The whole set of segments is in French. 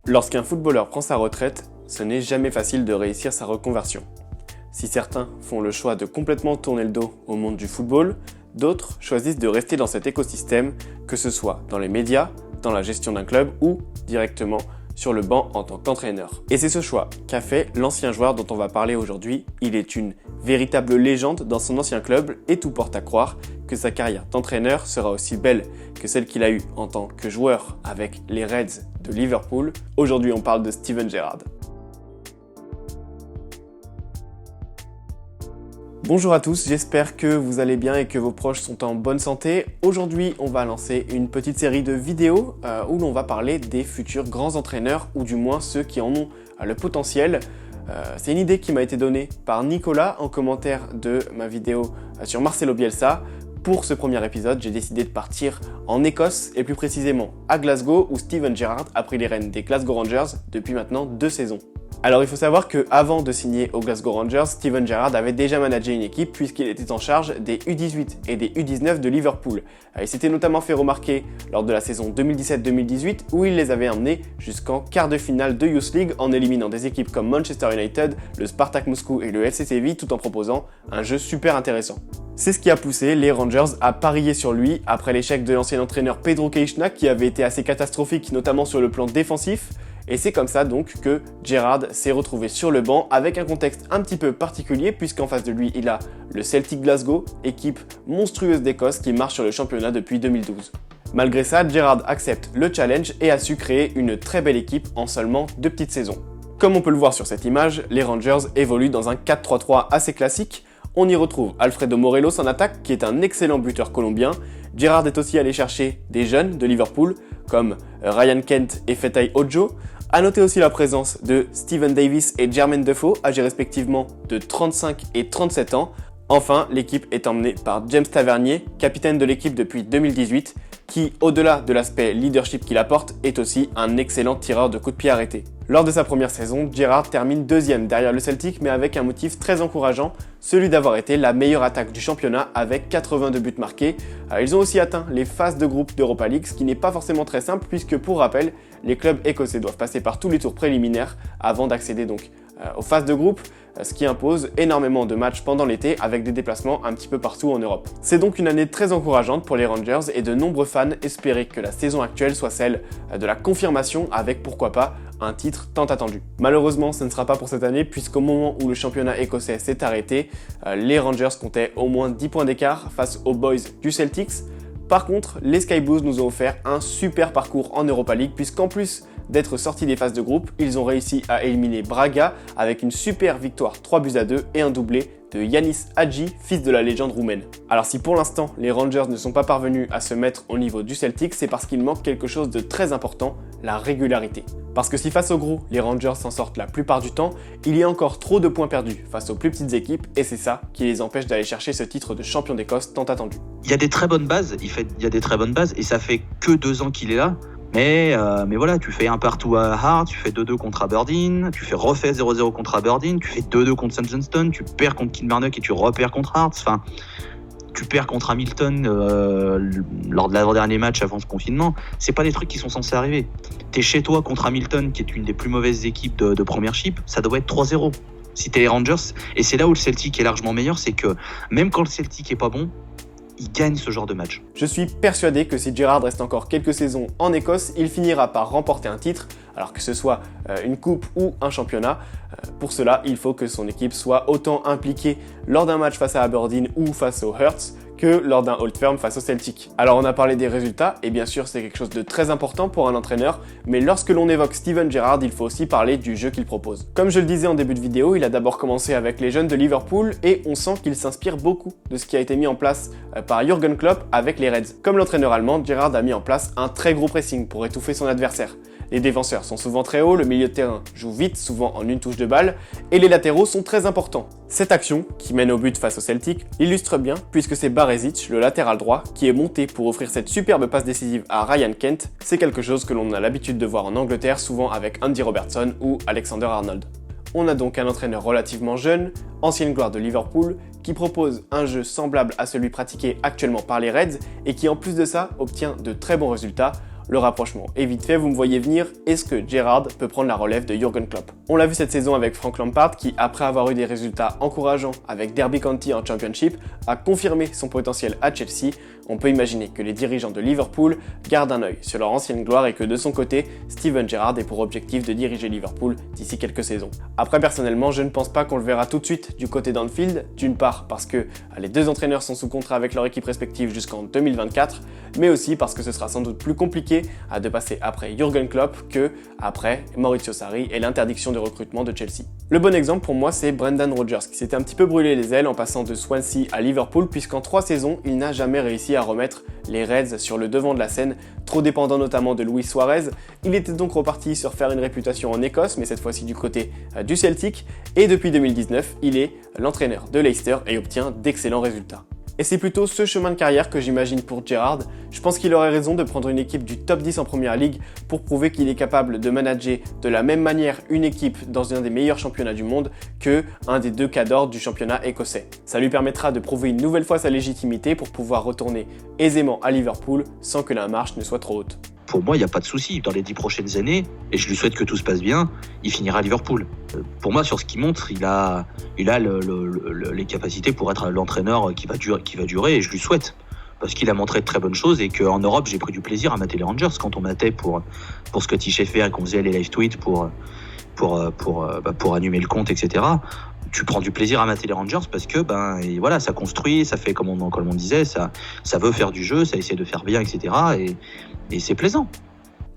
Lorsqu'un footballeur prend sa retraite, ce n'est jamais facile de réussir sa reconversion. Si certains font le choix de complètement tourner le dos au monde du football, d'autres choisissent de rester dans cet écosystème, que ce soit dans les médias, dans la gestion d'un club ou directement sur le banc en tant qu'entraîneur. Et c'est ce choix qu'a fait l'ancien joueur dont on va parler aujourd'hui. Il est une véritable légende dans son ancien club et tout porte à croire que sa carrière d'entraîneur sera aussi belle que celle qu'il a eue en tant que joueur avec les Reds de Liverpool. Aujourd'hui, on parle de Steven Gerrard. Bonjour à tous, j'espère que vous allez bien et que vos proches sont en bonne santé. Aujourd'hui, on va lancer une petite série de vidéos où l'on va parler des futurs grands entraîneurs, ou du moins ceux qui en ont le potentiel. C'est une idée qui m'a été donnée par Nicolas en commentaire de ma vidéo sur Marcelo Bielsa. Pour ce premier épisode, j'ai décidé de partir en Écosse et plus précisément à Glasgow où Steven Gerrard a pris les rênes des Glasgow Rangers depuis maintenant 2 saisons. Alors il faut savoir qu'avant de signer aux Glasgow Rangers, Steven Gerrard avait déjà managé une équipe puisqu'il était en charge des U18 et des U19 de Liverpool. Il s'était notamment fait remarquer lors de la saison 2017-2018 où il les avait emmenés jusqu'en quart de finale de Youth League en éliminant des équipes comme Manchester United, le Spartak Moscou et le FC Séville tout en proposant un jeu super intéressant. C'est ce qui a poussé les Rangers à parier sur lui après l'échec de l'ancien entraîneur Pedro Caixinha qui avait été assez catastrophique notamment sur le plan défensif. Et c'est comme ça donc que Gerrard s'est retrouvé sur le banc avec un contexte un petit peu particulier puisqu'en face de lui il a le Celtic Glasgow, équipe monstrueuse d'Écosse qui marche sur le championnat depuis 2012. Malgré ça, Gerrard accepte le challenge et a su créer une très belle équipe en seulement 2 petites saisons. Comme on peut le voir sur cette image, les Rangers évoluent dans un 4-3-3 assez classique. On y retrouve Alfredo Morelos en attaque qui est un excellent buteur colombien. Gerrard est aussi allé chercher des jeunes de Liverpool comme Ryan Kent et Fetaï Ojo. A noter aussi la présence de Steven Davis et Jermaine Defoe, âgés respectivement de 35 et 37 ans. Enfin, l'équipe est emmenée par James Tavernier, capitaine de l'équipe depuis 2018, qui, au-delà de l'aspect leadership qu'il apporte, est aussi un excellent tireur de coups de pied arrêtés. Lors de sa première saison, Gerrard termine 2e derrière le Celtic, mais avec un motif très encourageant, celui d'avoir été la meilleure attaque du championnat avec 82 buts marqués. Ils ont aussi atteint les phases de groupe d'Europa League, ce qui n'est pas forcément très simple, puisque pour rappel, les clubs écossais doivent passer par tous les tours préliminaires avant d'accéder donc aux phases de groupe, ce qui impose énormément de matchs pendant l'été avec des déplacements un petit peu partout en Europe. C'est donc une année très encourageante pour les Rangers et de nombreux fans espéraient que la saison actuelle soit celle de la confirmation avec pourquoi pas un titre tant attendu. Malheureusement, ce ne sera pas pour cette année puisqu'au moment où le championnat écossais s'est arrêté, les Rangers comptaient au moins 10 points d'écart face aux Boys du Celtics. Par contre, les Sky Blues nous ont offert un super parcours en Europa League puisqu'en plus d'être sortis des phases de groupe, ils ont réussi à éliminer Braga avec une super victoire 3-2 et un doublé de Yanis Hadji, fils de la légende roumaine. Alors si pour l'instant les Rangers ne sont pas parvenus à se mettre au niveau du Celtic, c'est parce qu'il manque quelque chose de très important, la régularité. Parce que si face aux gros, les Rangers s'en sortent la plupart du temps, il y a encore trop de points perdus face aux plus petites équipes et c'est ça qui les empêche d'aller chercher ce titre de champion d'Écosse tant attendu. Il y a des très bonnes bases, et ça fait que 2 ans qu'il est là. Mais voilà, tu fais un partout à Hearts, tu fais 2-2 contre Aberdeen, tu refais 0-0 contre Aberdeen, tu fais 2-2 contre St Johnstone, tu perds contre Kilmarnock et tu repères contre Hearts. Enfin, tu perds contre Hamilton lors de l'avant-dernier match avant ce confinement. C'est pas des trucs qui sont censés arriver. T'es chez toi contre Hamilton, qui est une des plus mauvaises équipes de Premiership, ça doit être 3-0. Si t'es les Rangers, et c'est là où le Celtic est largement meilleur, c'est que même quand le Celtic est pas bon, il gagne ce genre de match. Je suis persuadé que si Gerrard reste encore quelques saisons en Écosse, il finira par remporter un titre, alors que ce soit une coupe ou un championnat. Pour cela, il faut que son équipe soit autant impliquée lors d'un match face à Aberdeen ou face aux Hearts que lors d'un Old Firm face au Celtic. Alors on a parlé des résultats, et bien sûr c'est quelque chose de très important pour un entraîneur, mais lorsque l'on évoque Steven Gerrard, il faut aussi parler du jeu qu'il propose. Comme je le disais en début de vidéo, il a d'abord commencé avec les jeunes de Liverpool, et on sent qu'il s'inspire beaucoup de ce qui a été mis en place par Jürgen Klopp avec les Reds. Comme l'entraîneur allemand, Gerrard a mis en place un très gros pressing pour étouffer son adversaire. Les défenseurs sont souvent très hauts, le milieu de terrain joue vite, souvent en une touche de balle, et les latéraux sont très importants. Cette action, qui mène au but face au Celtic, l'illustre bien puisque c'est Baresic, le latéral droit, qui est monté pour offrir cette superbe passe décisive à Ryan Kent. C'est quelque chose que l'on a l'habitude de voir en Angleterre, souvent avec Andy Robertson ou Alexander Arnold. On a donc un entraîneur relativement jeune, ancienne gloire de Liverpool, qui propose un jeu semblable à celui pratiqué actuellement par les Reds et qui en plus de ça obtient de très bons résultats. le rapprochement est vite fait, vous me voyez venir, est-ce que Gerrard peut prendre la relève de Jürgen Klopp? On l'a vu cette saison avec Frank Lampard qui, après avoir eu des résultats encourageants avec Derby County en Championship, a confirmé son potentiel à Chelsea. On peut imaginer que les dirigeants de Liverpool gardent un œil sur leur ancienne gloire et que de son côté, Steven Gerrard ait pour objectif de diriger Liverpool d'ici quelques saisons. Après, personnellement, je ne pense pas qu'on le verra tout de suite du côté d'Anfield, d'une part parce que les deux entraîneurs sont sous contrat avec leur équipe respective jusqu'en 2024, mais aussi parce que ce sera sans doute plus compliqué de passer après Jürgen Klopp que après Maurizio Sarri et l'interdiction de recrutement de Chelsea. Le bon exemple pour moi, c'est Brendan Rodgers qui s'était un petit peu brûlé les ailes en passant de Swansea à Liverpool, puisqu'en 3 saisons, il n'a jamais réussi à remettre les Reds sur le devant de la scène, trop dépendant notamment de Luis Suarez. Il était donc reparti sur faire une réputation en Écosse, mais cette fois-ci du côté du Celtic, et depuis 2019, il est l'entraîneur de Leicester et obtient d'excellents résultats. Et c'est plutôt ce chemin de carrière que j'imagine pour Gerrard. Je pense qu'il aurait raison de prendre une équipe du top 10 en Première Ligue pour prouver qu'il est capable de manager de la même manière une équipe dans un des meilleurs championnats du monde que un des 2 cadors du championnat écossais. Ça lui permettra de prouver une nouvelle fois sa légitimité pour pouvoir retourner aisément à Liverpool sans que la marche ne soit trop haute. Pour moi, il n'y a pas de souci. Dans les 10 prochaines années, et je lui souhaite que tout se passe bien, il finira à Liverpool. Pour moi, sur ce qu'il montre, il a les capacités pour être l'entraîneur qui va durer, et je lui souhaite. Parce qu'il a montré de très bonnes choses et qu'en Europe, j'ai pris du plaisir à mater les Rangers. Quand on matait pour Scotty Scheffler et qu'on faisait les live tweets pour animer le compte, etc., tu prends du plaisir à mater les Rangers parce que et voilà, ça construit, ça fait comme on disait, ça veut faire du jeu, ça essaie de faire bien, etc. Et c'est plaisant.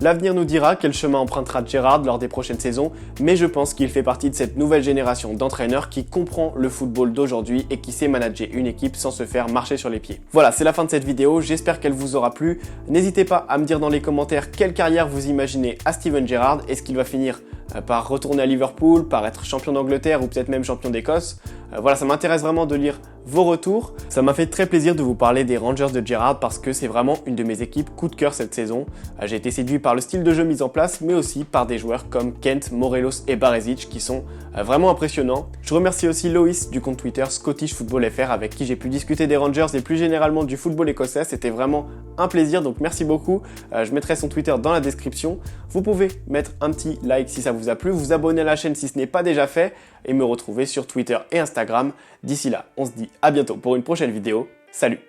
L'avenir nous dira quel chemin empruntera Gerrard lors des prochaines saisons, mais je pense qu'il fait partie de cette nouvelle génération d'entraîneurs qui comprend le football d'aujourd'hui et qui sait manager une équipe sans se faire marcher sur les pieds. Voilà, c'est la fin de cette vidéo, j'espère qu'elle vous aura plu. N'hésitez pas à me dire dans les commentaires quelle carrière vous imaginez à Steven Gerrard. Est-ce qu'il va finir par retourner à Liverpool, par être champion d'Angleterre ou peut-être même champion d'Écosse? Voilà, ça m'intéresse vraiment de lire vos retours. Ça m'a fait très plaisir de vous parler des Rangers de Gerrard parce que c'est vraiment une de mes équipes coup de cœur cette saison. J'ai été séduit par le style de jeu mis en place, mais aussi par des joueurs comme Kent, Morelos et Baresic qui sont vraiment impressionnants. Je remercie aussi Loïs du compte Twitter Scottish Football FR avec qui j'ai pu discuter des Rangers et plus généralement du football écossais. C'était vraiment un plaisir, donc merci beaucoup. Je mettrai son Twitter dans la description. Vous pouvez mettre un petit like si ça vous a plu, vous abonner à la chaîne si ce n'est pas déjà fait et me retrouver sur Twitter et Instagram. D'ici là, on se dit à bientôt pour une prochaine vidéo. Salut!